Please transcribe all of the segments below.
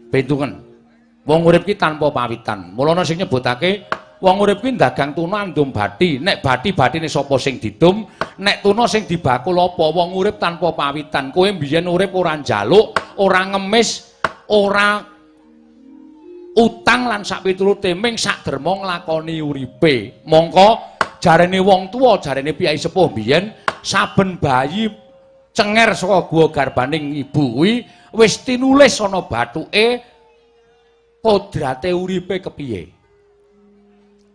Bentungen. Wong urip ki tanpa pawitan. Mulane sing nyebutake wong urip ki dagang tuna ndum bathi. Nek bathi-bathine sapa sing didum, nek tuna sing dibakul apa? Wong urip tanpa pawitan. Kowe mbiyen urip ora njaluk, ora ngemis, ora utang lan sak piturute ming sak derma nglakoni uripe. Mongko jarene wong tuwa, jarene piyai sepuh biyen saben bayi cenger saka guwa garbaning ibu kuwi wis tinulis ana bathuke kodrate uripe kepiye.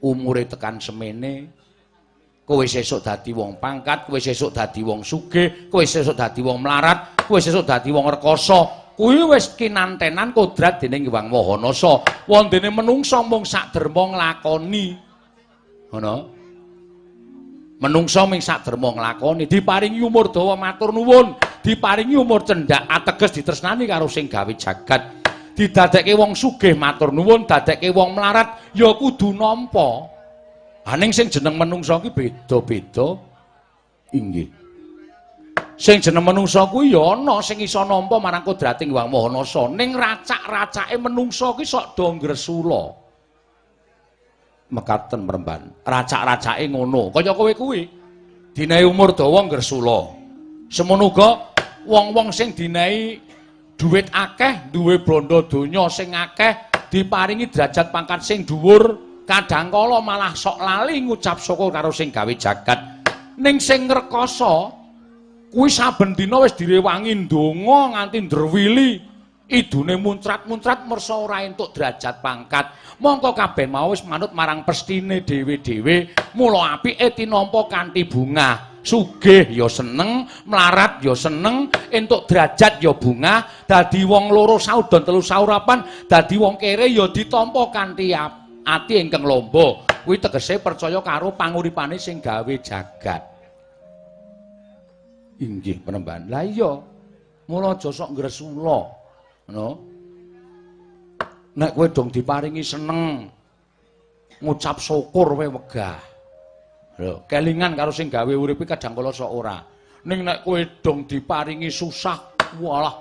Umure tekan semene, kowe sesuk dadi wong pangkat, kowe sesuk dadi wong sugih, kowe sesuk dadi wong mlarat, kowe sesuk dadi wong rekoso. Kuwi wis kinantenan kodrat dening Hyang Mahanasa. Wondene menungsa mung sak derma nglakoni. Ngono. Menungsa ming sak derma nglakoni, diparingi umur dawa matur nuwun, diparingi umur cendhak ateges ditresnani karo sing gawe jagat. Didadekke wong sugih matur nuwun, dadekke wong mlarat ya kudu nampa. Aning sing jeneng menungsa ki beda-beda. Inggih. Sing jeneng menungsa kuwi ya ana sing iso nampa marang kodrating Hyang Mahanasa. Ning racak-racake menungsa ki sok do ngresula. Mekaten Mremban. Racak-racake ngono. Kaya kowe kuwi. Dinae umur dawa ngresula. Semono uga wong-wong sing dinae dhuwit akeh, duwe branda donya sing akeh, diparingi derajat pangkat sing dhuwur, kadangkala malah sok lali ngucap syukur karo sing gawe jagat. Ning sing ngrekoso kuwi saben dina wis direwangi ndonga nganti ndrewili, idune muncrat-muncrat mersa ora entuk derajat pangkat. Mongko kabeh mau wis manut marang pestine dhewe-dhewe, mula apike tinampa kanthi bungah. Sugih ya seneng, mlarat ya seneng, entuk derajat ya bungah, dadi wong loro saudon telu saurapan, dadi wong kere ya ditampa kanthi ati ingkang lomba. Kuwi tegese percaya karo panguripane sing gawe jagat. Inggih Panembahan. Lah iya, mula aja sok ngresula. Ngono. Nek kowe dong diparingi seneng, ngucap syukur wae wegah. Lho, kelingan karo sing gawe uripe kadangkala sok ora. Ning nek kowe dong diparingi susah, walah.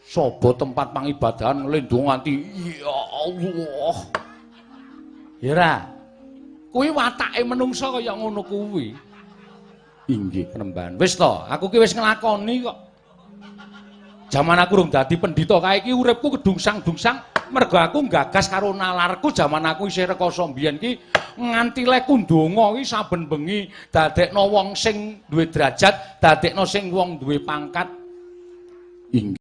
Sapa tempat pangibadahan nglendung nganti ya Allah. Ya ora. Kuwi watake menungsa kaya ngono kuwi. Inggih, Panembahan. Wis to, aku ki wis nglakoni kok. Jaman aku rung dadi pendhita kae iki uripku kedungsang-dungsang mergo aku nggagas karo nalarku jaman aku isih rekoso mbiyen ki nganti leku ndonga ki saben bengi dadekno wong sing duwe derajat, dadekno sing wong duwe pangkat. Inggih.